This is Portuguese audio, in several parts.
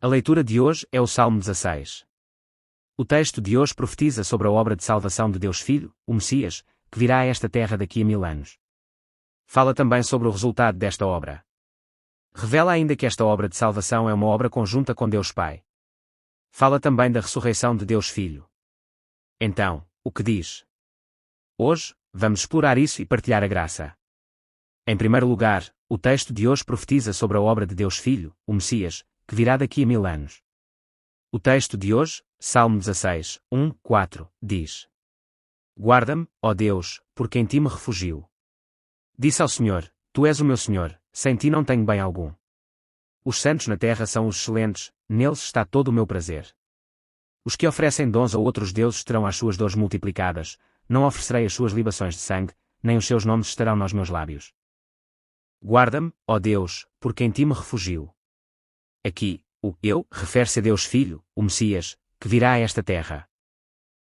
A leitura de hoje é o Salmo 16. O texto de hoje profetiza sobre a obra de salvação de Deus Filho, o Messias, que virá a esta terra daqui a 1000 anos. Fala também sobre o resultado desta obra. Revela ainda que esta obra de salvação é uma obra conjunta com Deus Pai. Fala também da ressurreição de Deus Filho. Então, o que diz? Hoje, vamos explorar isso e partilhar a graça. Em primeiro lugar, o texto de hoje profetiza sobre a obra de Deus Filho, o Messias, que virá daqui a 1000 anos. O texto de hoje, Salmo 16, 1-4, diz: Guarda-me, ó Deus, porque em ti me refugio. Disse ao Senhor, Tu és o meu Senhor, sem ti não tenho bem algum. Os santos na terra são os excelentes, neles está todo o meu prazer. Os que oferecem dons a outros deuses terão as suas dores multiplicadas, não oferecerei as suas libações de sangue, nem os seus nomes estarão nos meus lábios. Guarda-me, ó Deus, porque em ti me refugio. Aqui, o eu refere-se a Deus Filho, o Messias, que virá a esta terra.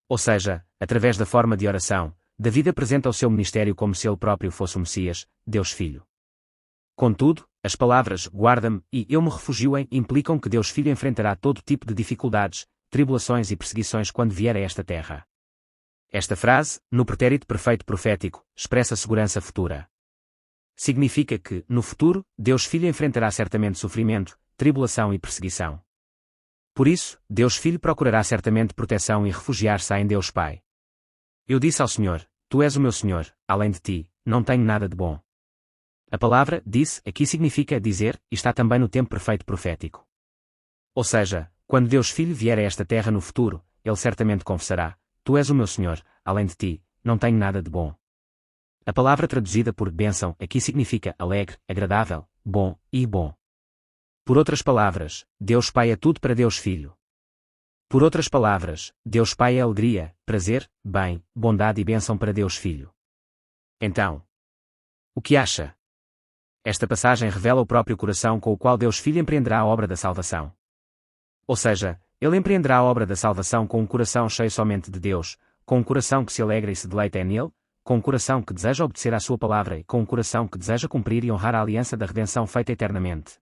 Ou seja, através da forma de oração, David apresenta o seu ministério como se ele próprio fosse o Messias, Deus Filho. Contudo, as palavras guarda-me e eu me refugio em implicam que Deus Filho enfrentará todo tipo de dificuldades, tribulações e perseguições quando vier a esta terra. Esta frase, no pretérito perfeito profético, expressa segurança futura. Significa que, no futuro, Deus Filho enfrentará certamente sofrimento, tribulação e perseguição. Por isso, Deus Filho procurará certamente proteção e refugiar-se em Deus Pai. Eu disse ao Senhor, Tu és o meu Senhor, além de ti, não tenho nada de bom. A palavra disse aqui significa dizer e está também no tempo perfeito profético. Ou seja, quando Deus Filho vier a esta terra no futuro, ele certamente confessará, Tu és o meu Senhor, além de ti, não tenho nada de bom. A palavra traduzida por bênção aqui significa alegre, agradável, bom e bom. Por outras palavras, Deus Pai é tudo para Deus Filho. Por outras palavras, Deus Pai é alegria, prazer, bem, bondade e bênção para Deus Filho. Então, o que acha? Esta passagem revela o próprio coração com o qual Deus Filho empreenderá a obra da salvação. Ou seja, ele empreenderá a obra da salvação com um coração cheio somente de Deus, com um coração que se alegra e se deleita nele, com um coração que deseja obedecer à sua palavra e com um coração que deseja cumprir e honrar a aliança da redenção feita eternamente.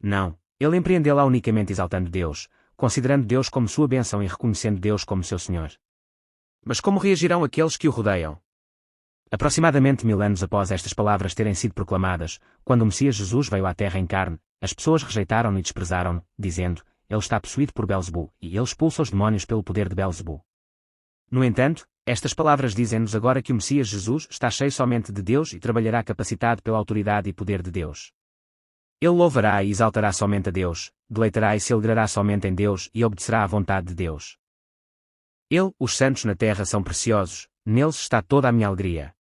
Não, ele empreendê-la unicamente exaltando Deus, considerando Deus como sua bênção e reconhecendo Deus como seu Senhor. Mas como reagirão aqueles que o rodeiam? Aproximadamente 1000 anos após estas palavras terem sido proclamadas, quando o Messias Jesus veio à terra em carne, as pessoas rejeitaram-no e desprezaram-no, dizendo, ele está possuído por Belzebu, e ele expulsa os demónios pelo poder de Belzebu. No entanto, estas palavras dizem-nos agora que o Messias Jesus está cheio somente de Deus e trabalhará capacitado pela autoridade e poder de Deus. Ele louvará e exaltará somente a Deus, deleitará e se alegrará somente em Deus e obedecerá à vontade de Deus. Ele, os santos na terra são preciosos, neles está toda a minha alegria.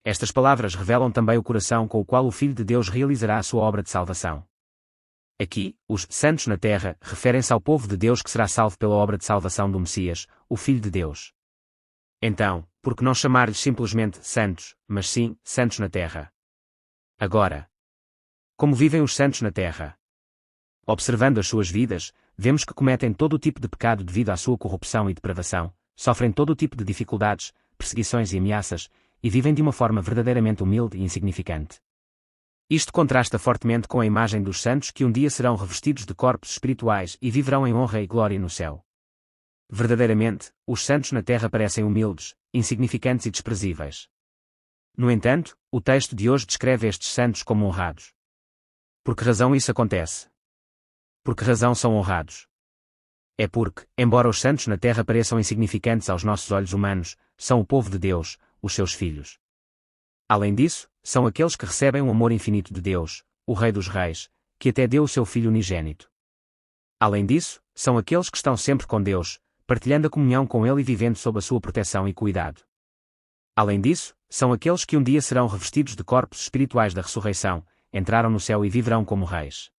Estas palavras revelam também o coração com o qual o Filho de Deus realizará a sua obra de salvação. Aqui, os santos na terra referem-se ao povo de Deus que será salvo pela obra de salvação do Messias, o Filho de Deus. Então, por que não chamar-lhes simplesmente santos, mas sim, santos na terra? Agora, como vivem os santos na terra? Observando as suas vidas, vemos que cometem todo o tipo de pecado devido à sua corrupção e depravação, sofrem todo o tipo de dificuldades, perseguições e ameaças, e vivem de uma forma verdadeiramente humilde e insignificante. Isto contrasta fortemente com a imagem dos santos que um dia serão revestidos de corpos espirituais e viverão em honra e glória no céu. Verdadeiramente, os santos na terra parecem humildes, insignificantes e desprezíveis. No entanto, o texto de hoje descreve estes santos como honrados. Por que razão isso acontece? Por que razão são honrados? É porque, embora os santos na terra pareçam insignificantes aos nossos olhos humanos, são o povo de Deus, os seus filhos. Além disso, são aqueles que recebem o amor infinito de Deus, o Rei dos Reis, que até deu o seu Filho unigênito. Além disso, são aqueles que estão sempre com Deus, partilhando a comunhão com Ele e vivendo sob a sua proteção e cuidado. Além disso, são aqueles que um dia serão revestidos de corpos espirituais da ressurreição, entraram no céu e viverão como reis.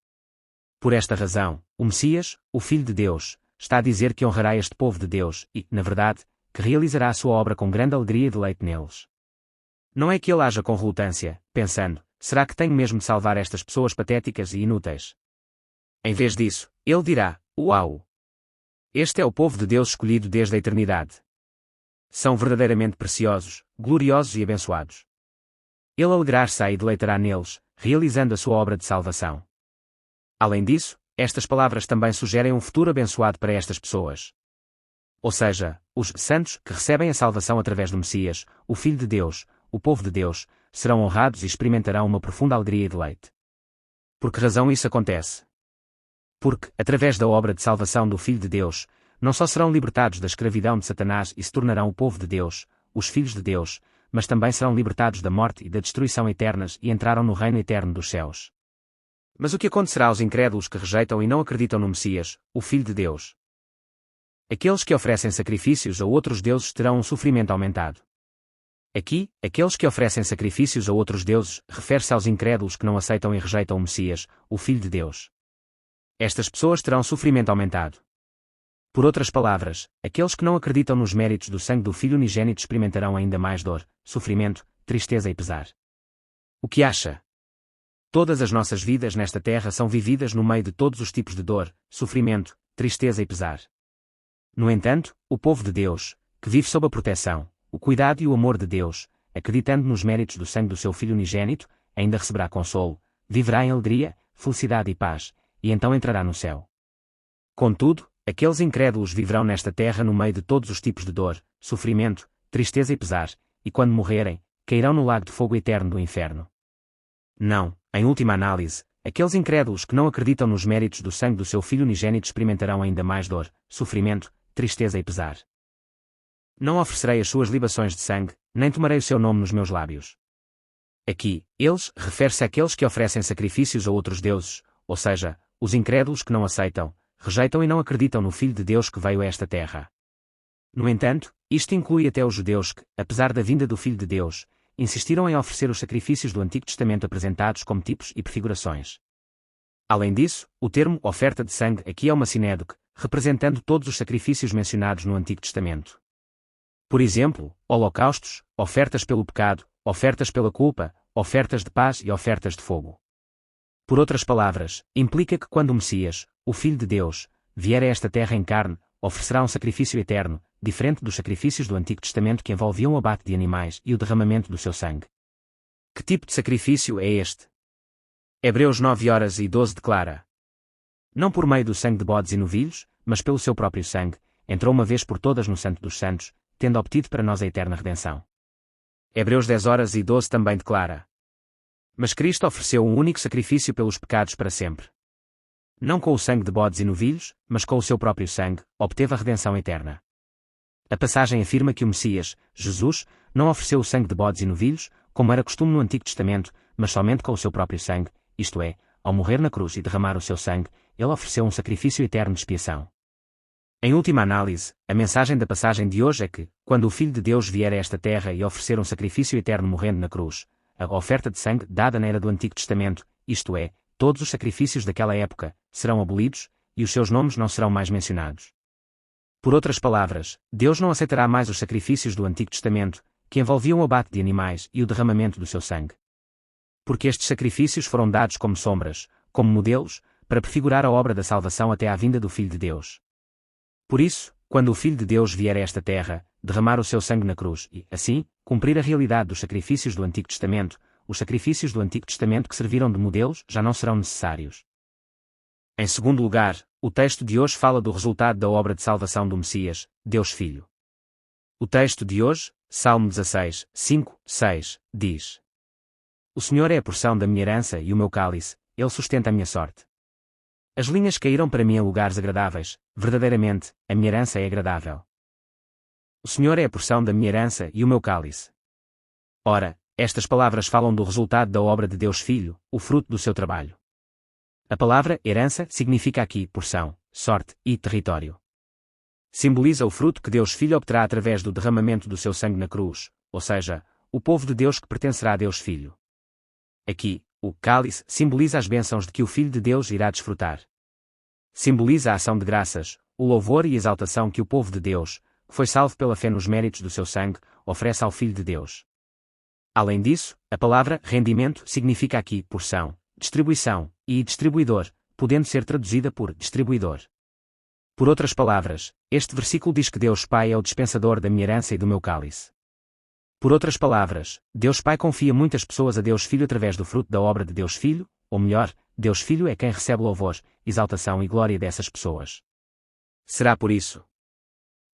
Por esta razão, o Messias, o Filho de Deus, está a dizer que honrará este povo de Deus e, na verdade, que realizará a sua obra com grande alegria e deleite neles. Não é que ele haja com relutância, pensando, será que tenho mesmo de salvar estas pessoas patéticas e inúteis? Em vez disso, ele dirá, uau! Este é o povo de Deus escolhido desde a eternidade. São verdadeiramente preciosos, gloriosos e abençoados. Ele alegrar-se-á e deleitará neles, realizando a sua obra de salvação. Além disso, estas palavras também sugerem um futuro abençoado para estas pessoas. Ou seja, os santos que recebem a salvação através do Messias, o Filho de Deus, o povo de Deus, serão honrados e experimentarão uma profunda alegria e deleite. Por que razão isso acontece? Porque, através da obra de salvação do Filho de Deus, não só serão libertados da escravidão de Satanás e se tornarão o povo de Deus, os filhos de Deus, mas também serão libertados da morte e da destruição eternas e entraram no reino eterno dos céus. Mas o que acontecerá aos incrédulos que rejeitam e não acreditam no Messias, o Filho de Deus? Aqueles que oferecem sacrifícios a outros deuses terão um sofrimento aumentado. Aqui, aqueles que oferecem sacrifícios a outros deuses, refere-se aos incrédulos que não aceitam e rejeitam o Messias, o Filho de Deus. Estas pessoas terão sofrimento aumentado. Por outras palavras, aqueles que não acreditam nos méritos do sangue do Filho unigênito experimentarão ainda mais dor, sofrimento, tristeza e pesar. O que acha? Todas as nossas vidas nesta terra são vividas no meio de todos os tipos de dor, sofrimento, tristeza e pesar. No entanto, o povo de Deus, que vive sob a proteção, o cuidado e o amor de Deus, acreditando nos méritos do sangue do seu Filho unigênito, ainda receberá consolo, viverá em alegria, felicidade e paz, e então entrará no céu. Contudo, aqueles incrédulos viverão nesta terra no meio de todos os tipos de dor, sofrimento, tristeza e pesar, e quando morrerem, cairão no lago de fogo eterno do inferno. Não, em última análise, aqueles incrédulos que não acreditam nos méritos do sangue do seu Filho unigênito experimentarão ainda mais dor, sofrimento, tristeza e pesar. Não oferecerei as suas libações de sangue, nem tomarei o seu nome nos meus lábios. Aqui, eles, refere-se àqueles que oferecem sacrifícios a outros deuses, ou seja, os incrédulos que não aceitam, rejeitam e não acreditam no Filho de Deus que veio a esta terra. No entanto, isto inclui até os judeus que, apesar da vinda do Filho de Deus, insistiram em oferecer os sacrifícios do Antigo Testamento apresentados como tipos e prefigurações. Além disso, o termo oferta de sangue aqui é uma sinédoque, representando todos os sacrifícios mencionados no Antigo Testamento. Por exemplo, holocaustos, ofertas pelo pecado, ofertas pela culpa, ofertas de paz e ofertas de fogo. Por outras palavras, implica que quando o Messias, o Filho de Deus, vier a esta terra em carne, oferecerá um sacrifício eterno, diferente dos sacrifícios do Antigo Testamento que envolviam o abate de animais e o derramamento do seu sangue. Que tipo de sacrifício é este? Hebreus 9:12 declara: não por meio do sangue de bodes e novilhos, mas pelo seu próprio sangue, entrou uma vez por todas no Santo dos Santos, tendo obtido para nós a eterna redenção. Hebreus 10:12 também declara: mas Cristo ofereceu um único sacrifício pelos pecados para sempre. Não com o sangue de bodes e novilhos, mas com o seu próprio sangue, obteve a redenção eterna. A passagem afirma que o Messias, Jesus, não ofereceu o sangue de bodes e novilhos, como era costume no Antigo Testamento, mas somente com o seu próprio sangue, isto é, ao morrer na cruz e derramar o seu sangue, ele ofereceu um sacrifício eterno de expiação. Em última análise, a mensagem da passagem de hoje é que, quando o Filho de Deus vier a esta terra e oferecer um sacrifício eterno morrendo na cruz, a oferta de sangue dada na era do Antigo Testamento, isto é, todos os sacrifícios daquela época, serão abolidos, e os seus nomes não serão mais mencionados. Por outras palavras, Deus não aceitará mais os sacrifícios do Antigo Testamento, que envolviam o abate de animais e o derramamento do seu sangue. Porque estes sacrifícios foram dados como sombras, como modelos, para prefigurar a obra da salvação até à vinda do Filho de Deus. Por isso, quando o Filho de Deus vier a esta terra, derramar o seu sangue na cruz e, assim, cumprir a realidade dos sacrifícios do Antigo Testamento, os sacrifícios do Antigo Testamento que serviram de modelos já não serão necessários. Em segundo lugar, o texto de hoje fala do resultado da obra de salvação do Messias, Deus Filho. O texto de hoje, Salmo 16, 5, 6, diz: o Senhor é a porção da minha herança e o meu cálice, Ele sustenta a minha sorte. As linhas caíram para mim em lugares agradáveis, verdadeiramente, a minha herança é agradável. O Senhor é a porção da minha herança e o meu cálice. Ora, estas palavras falam do resultado da obra de Deus Filho, o fruto do seu trabalho. A palavra herança significa aqui porção, sorte e território. Simboliza o fruto que Deus Filho obterá através do derramamento do seu sangue na cruz, ou seja, o povo de Deus que pertencerá a Deus Filho. Aqui, o cálice simboliza as bênçãos de que o Filho de Deus irá desfrutar. Simboliza a ação de graças, o louvor e exaltação que o povo de Deus, que foi salvo pela fé nos méritos do seu sangue, oferece ao Filho de Deus. Além disso, a palavra rendimento significa aqui porção, distribuição, e distribuidor, podendo ser traduzida por distribuidor. Por outras palavras, este versículo diz que Deus Pai é o dispensador da minha herança e do meu cálice. Por outras palavras, Deus Pai confia muitas pessoas a Deus Filho através do fruto da obra de Deus Filho, ou melhor, Deus Filho é quem recebe louvor, exaltação e glória dessas pessoas. Será por isso.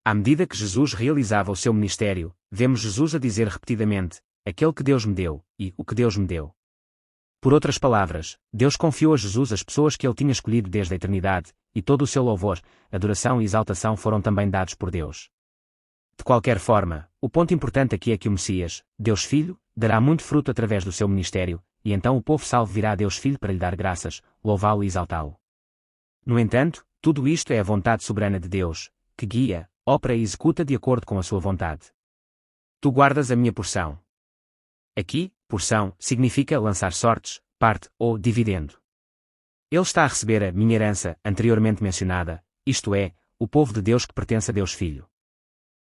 À medida que Jesus realizava o seu ministério, vemos Jesus a dizer repetidamente: aquele que Deus me deu, e o que Deus me deu. Por outras palavras, Deus confiou a Jesus as pessoas que ele tinha escolhido desde a eternidade, e todo o seu louvor, adoração e exaltação foram também dados por Deus. De qualquer forma, o ponto importante aqui é que o Messias, Deus Filho, dará muito fruto através do seu ministério, e então o povo salvo virá a Deus Filho para lhe dar graças, louvá-lo e exaltá-lo. No entanto, tudo isto é a vontade soberana de Deus, que guia, opera e executa de acordo com a sua vontade. Tu guardas a minha porção. Aqui, porção, significa lançar sortes, parte ou dividendo. Ele está a receber a minha herança, anteriormente mencionada, isto é, o povo de Deus que pertence a Deus Filho.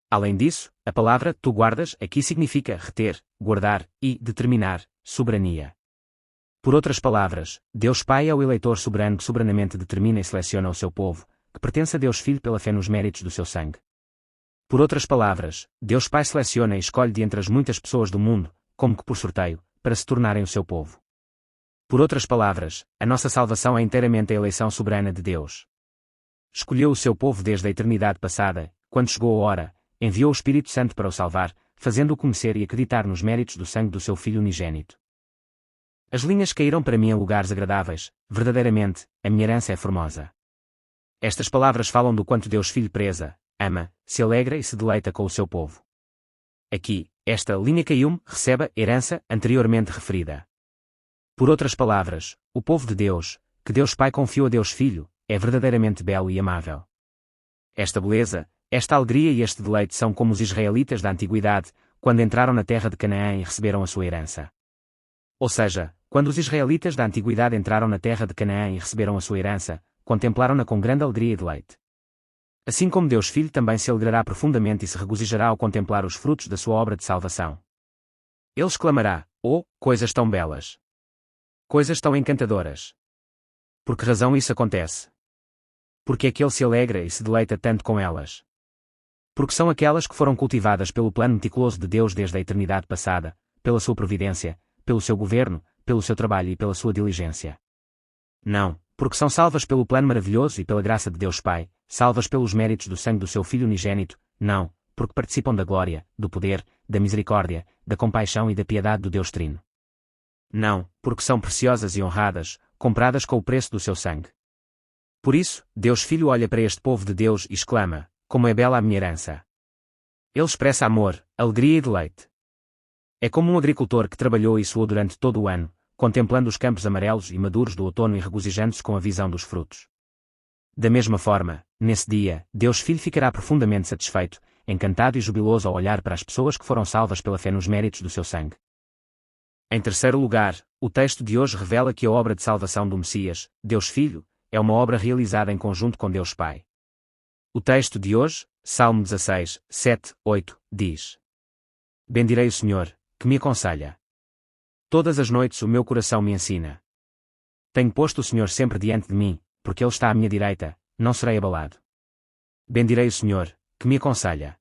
Além disso, a palavra tu guardas aqui significa reter, guardar e determinar, soberania. Por outras palavras, Deus Pai é o eleitor soberano que soberanamente determina e seleciona o seu povo, que pertence a Deus Filho pela fé nos méritos do seu sangue. Por outras palavras, Deus Pai seleciona e escolhe de entre as muitas pessoas do mundo, como que por sorteio, para se tornarem o seu povo. Por outras palavras, a nossa salvação é inteiramente a eleição soberana de Deus. Escolheu o seu povo desde a eternidade passada, quando chegou a hora, enviou o Espírito Santo para o salvar, fazendo-o conhecer e acreditar nos méritos do sangue do seu Filho unigênito. As linhas caíram para mim em lugares agradáveis, verdadeiramente, a minha herança é formosa. Estas palavras falam do quanto Deus Filho preza, ama, se alegra e se deleita com o seu povo. Aqui, esta linha caiu-me, recebe a herança anteriormente referida. Por outras palavras, o povo de Deus, que Deus Pai confiou a Deus Filho, é verdadeiramente belo e amável. Esta beleza, esta alegria e este deleite são como os israelitas da antiguidade, quando entraram na terra de Canaã e receberam a sua herança. Ou seja, quando os israelitas da antiguidade entraram na terra de Canaã e receberam a sua herança, contemplaram-na com grande alegria e deleite. Assim como Deus Filho também se alegrará profundamente e se regozijará ao contemplar os frutos da sua obra de salvação. Ele exclamará: oh, coisas tão belas! Coisas tão encantadoras! Por que razão isso acontece? Porque é que ele se alegra e se deleita tanto com elas? Porque são aquelas que foram cultivadas pelo plano meticuloso de Deus desde a eternidade passada, pela sua providência, pelo seu governo, pelo seu trabalho e pela sua diligência. Não, porque são salvas pelo plano maravilhoso e pela graça de Deus Pai, salvas pelos méritos do sangue do seu Filho unigênito, não, porque participam da glória, do poder, da misericórdia, da compaixão e da piedade do Deus Trino. Não, porque são preciosas e honradas, compradas com o preço do seu sangue. Por isso, Deus Filho olha para este povo de Deus e exclama: como é bela a minha herança! Ele expressa amor, alegria e deleite. É como um agricultor que trabalhou e suou durante todo o ano, contemplando os campos amarelos e maduros do outono e regozijando-se com a visão dos frutos. Da mesma forma, nesse dia, Deus Filho ficará profundamente satisfeito, encantado e jubiloso ao olhar para as pessoas que foram salvas pela fé nos méritos do seu sangue. Em terceiro lugar, o texto de hoje revela que a obra de salvação do Messias, Deus Filho, é uma obra realizada em conjunto com Deus Pai. O texto de hoje, Salmo 16, 7, 8, diz: bendirei o Senhor, que me aconselha. Todas as noites o meu coração me ensina. Tenho posto o Senhor sempre diante de mim, porque Ele está à minha direita, não serei abalado. Bendirei o Senhor, que me aconselha.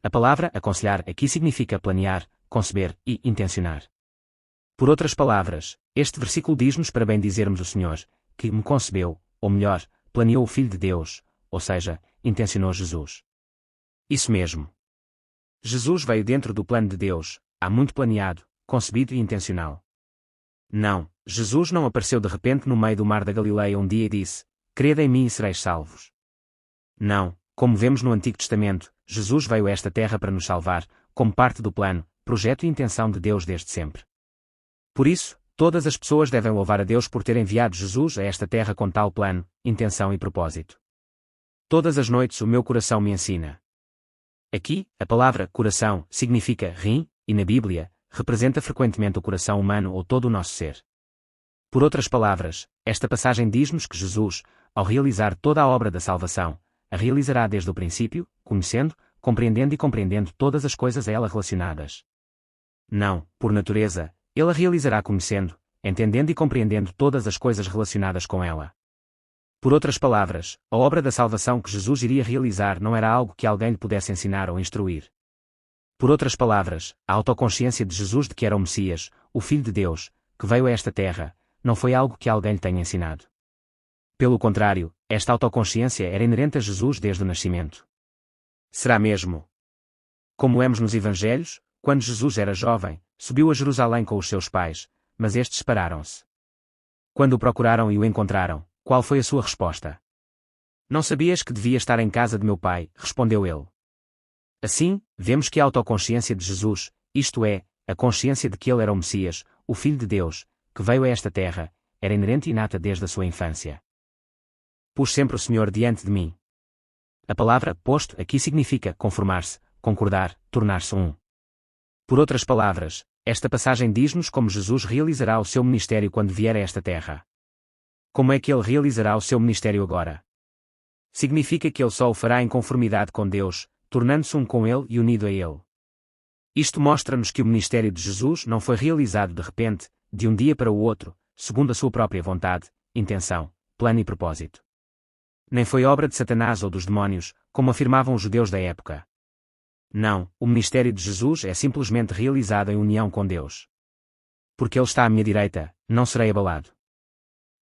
A palavra aconselhar aqui significa planear, conceber e intencionar. Por outras palavras, este versículo diz-nos para bendizermos o Senhor, que me concebeu, ou melhor, planeou o Filho de Deus, ou seja, intencionou Jesus. Isso mesmo. Jesus veio dentro do plano de Deus, há muito planeado, concebido e intencional. Não, Jesus não apareceu de repente no meio do mar da Galileia um dia e disse: crede em mim e sereis salvos. Não, como vemos no Antigo Testamento, Jesus veio a esta terra para nos salvar, como parte do plano, projeto e intenção de Deus desde sempre. Por isso, todas as pessoas devem louvar a Deus por ter enviado Jesus a esta terra com tal plano, intenção e propósito. Todas as noites o meu coração me ensina. Aqui, a palavra coração significa rim, e na Bíblia, representa frequentemente o coração humano ou todo o nosso ser. Por outras palavras, esta passagem diz-nos que Jesus, ao realizar toda a obra da salvação, a realizará desde o princípio, conhecendo, compreendendo e compreendendo todas as coisas a ela relacionadas. Não, por natureza, ele a realizará conhecendo, entendendo e compreendendo todas as coisas relacionadas com ela. Por outras palavras, a obra da salvação que Jesus iria realizar não era algo que alguém lhe pudesse ensinar ou instruir. Por outras palavras, a autoconsciência de Jesus de que era o Messias, o Filho de Deus, que veio a esta terra, não foi algo que alguém lhe tenha ensinado. Pelo contrário, esta autoconsciência era inerente a Jesus desde o nascimento. Será mesmo? Como lemos nos Evangelhos, quando Jesus era jovem, subiu a Jerusalém com os seus pais, mas estes separaram-se. Quando o procuraram e o encontraram, qual foi a sua resposta? Não sabias que devia estar em casa de meu pai, respondeu ele. Assim, vemos que a autoconsciência de Jesus, isto é, a consciência de que ele era o Messias, o Filho de Deus, que veio a esta terra, era inerente e inata desde a sua infância. Pus sempre o Senhor diante de mim. A palavra posto aqui significa conformar-se, concordar, tornar-se um. Por outras palavras, esta passagem diz-nos como Jesus realizará o seu ministério quando vier a esta terra. Como é que ele realizará o seu ministério agora? Significa que ele só o fará em conformidade com Deus, tornando-se um com ele e unido a ele. Isto mostra-nos que o ministério de Jesus não foi realizado de repente, de um dia para o outro, segundo a sua própria vontade, intenção, plano e propósito. Nem foi obra de Satanás ou dos demónios, como afirmavam os judeus da época. Não, o ministério de Jesus é simplesmente realizado em união com Deus. Porque ele está à minha direita, não serei abalado.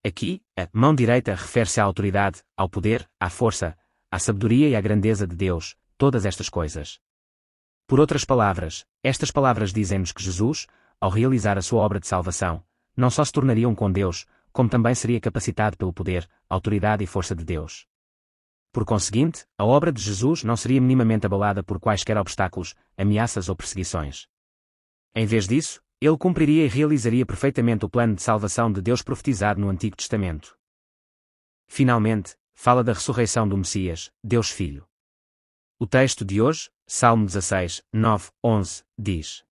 Aqui, a mão direita refere-se à autoridade, ao poder, à força, à sabedoria e à grandeza de Deus, todas estas coisas. Por outras palavras, estas palavras dizem-nos que Jesus, ao realizar a sua obra de salvação, não só se tornaria um com Deus, como também seria capacitado pelo poder, autoridade e força de Deus. Por conseguinte, a obra de Jesus não seria minimamente abalada por quaisquer obstáculos, ameaças ou perseguições. Em vez disso, ele cumpriria e realizaria perfeitamente o plano de salvação de Deus profetizado no Antigo Testamento. Finalmente, fala da ressurreição do Messias, Deus Filho. O texto de hoje, Salmo 16, 9, 11, diz: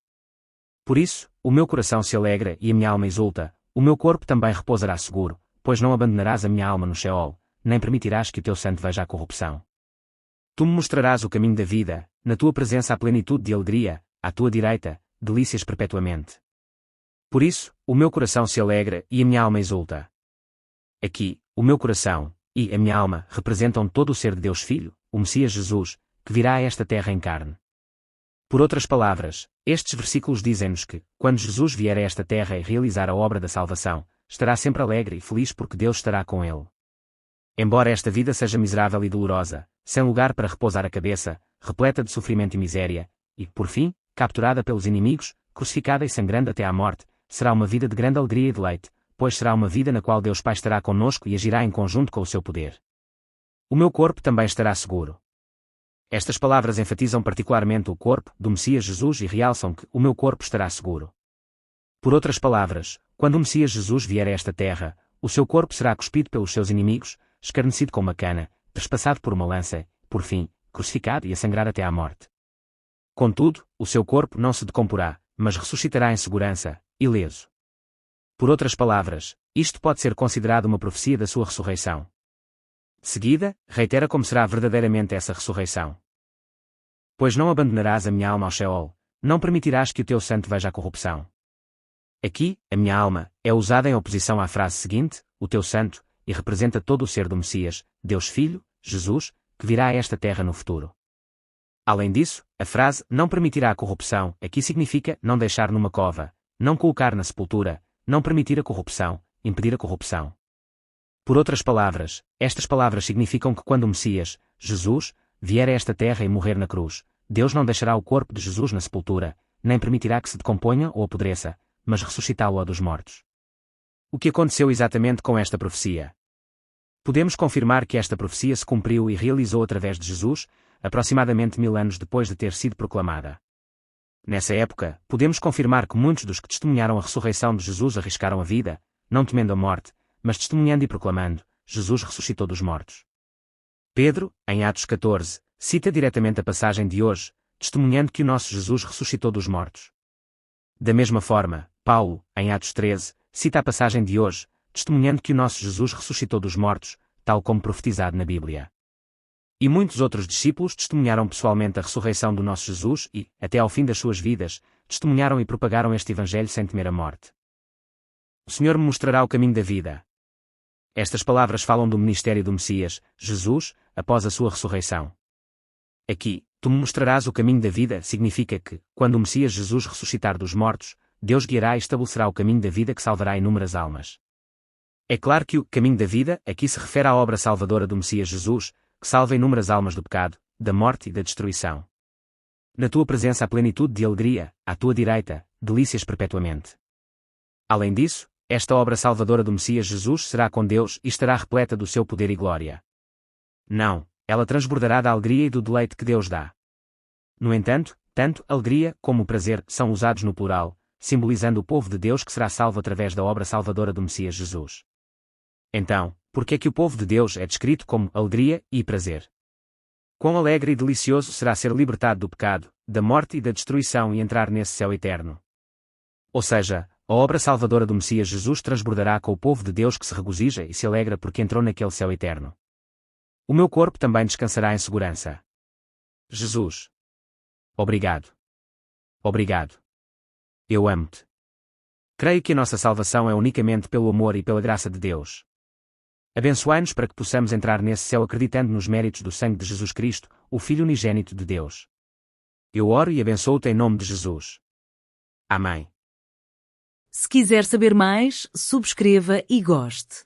Por isso, o meu coração se alegra e a minha alma exulta, o meu corpo também repousará seguro, pois não abandonarás a minha alma no Sheol, nem permitirás que o teu santo veja a corrupção. Tu me mostrarás o caminho da vida, na tua presença há plenitude de alegria, à tua direita, delícias perpetuamente. Por isso, o meu coração se alegra e a minha alma exulta. Aqui, o meu coração e a minha alma representam todo o ser de Deus Filho, o Messias Jesus, que virá a esta terra em carne. Por outras palavras, estes versículos dizem-nos que, quando Jesus vier a esta terra e realizar a obra da salvação, estará sempre alegre e feliz porque Deus estará com ele. Embora esta vida seja miserável e dolorosa, sem lugar para repousar a cabeça, repleta de sofrimento e miséria, e, por fim, capturada pelos inimigos, crucificada e sangrando até à morte, será uma vida de grande alegria e deleite, pois será uma vida na qual Deus Pai estará conosco e agirá em conjunto com o seu poder. O meu corpo também estará seguro. Estas palavras enfatizam particularmente o corpo do Messias Jesus e realçam que o meu corpo estará seguro. Por outras palavras, quando o Messias Jesus vier a esta terra, o seu corpo será cuspido pelos seus inimigos, escarnecido com uma cana, trespassado por uma lança, por fim, crucificado e a sangrar até à morte. Contudo, o seu corpo não se decomporá, mas ressuscitará em segurança, ileso. Por outras palavras, isto pode ser considerado uma profecia da sua ressurreição. De seguida, reitera como será verdadeiramente essa ressurreição. Pois não abandonarás a minha alma ao Sheol, não permitirás que o teu santo veja a corrupção. Aqui, a minha alma, é usada em oposição à frase seguinte, o teu santo, e representa todo o ser do Messias, Deus Filho, Jesus, que virá a esta terra no futuro. Além disso, a frase não permitirá a corrupção aqui significa não deixar numa cova, não colocar na sepultura, não permitir a corrupção, impedir a corrupção. Por outras palavras, estas palavras significam que quando o Messias, Jesus, vier a esta terra e morrer na cruz, Deus não deixará o corpo de Jesus na sepultura, nem permitirá que se decomponha ou apodreça, mas ressuscitá-lo dos mortos. O que aconteceu exatamente com esta profecia? Podemos confirmar que esta profecia se cumpriu e realizou através de Jesus, aproximadamente 1000 anos depois de ter sido proclamada. Nessa época, podemos confirmar que muitos dos que testemunharam a ressurreição de Jesus arriscaram a vida, não temendo a morte, mas testemunhando e proclamando, Jesus ressuscitou dos mortos. Pedro, em Atos 14, cita diretamente a passagem de hoje, testemunhando que o nosso Jesus ressuscitou dos mortos. Da mesma forma, Paulo, em Atos 13, cita a passagem de hoje, testemunhando que o nosso Jesus ressuscitou dos mortos, tal como profetizado na Bíblia. E muitos outros discípulos testemunharam pessoalmente a ressurreição do nosso Jesus e, até ao fim das suas vidas, testemunharam e propagaram este Evangelho sem temer a morte. O Senhor me mostrará o caminho da vida. Estas palavras falam do ministério do Messias, Jesus, após a sua ressurreição. Aqui, tu me mostrarás o caminho da vida significa que, quando o Messias Jesus ressuscitar dos mortos, Deus guiará e estabelecerá o caminho da vida que salvará inúmeras almas. É claro que o caminho da vida aqui se refere à obra salvadora do Messias Jesus, que salva inúmeras almas do pecado, da morte e da destruição. Na tua presença há plenitude de alegria, à tua direita, delícias perpetuamente. Além disso, esta obra salvadora do Messias Jesus será com Deus e estará repleta do seu poder e glória. Não, ela transbordará da alegria e do deleite que Deus dá. No entanto, tanto alegria como o prazer são usados no plural, simbolizando o povo de Deus que será salvo através da obra salvadora do Messias Jesus. Então, por que é que o povo de Deus é descrito como alegria e prazer? Quão alegre e delicioso será ser libertado do pecado, da morte e da destruição e entrar nesse céu eterno. Ou seja, a obra salvadora do Messias Jesus transbordará com o povo de Deus que se regozija e se alegra porque entrou naquele céu eterno. O meu corpo também descansará em segurança. Jesus. Obrigado. Obrigado. Eu amo-te. Creio que a nossa salvação é unicamente pelo amor e pela graça de Deus. Abençoai-nos para que possamos entrar nesse céu acreditando nos méritos do sangue de Jesus Cristo, o Filho unigênito de Deus. Eu oro e abençoo-te em nome de Jesus. Amém. Se quiser saber mais, subscreva e goste.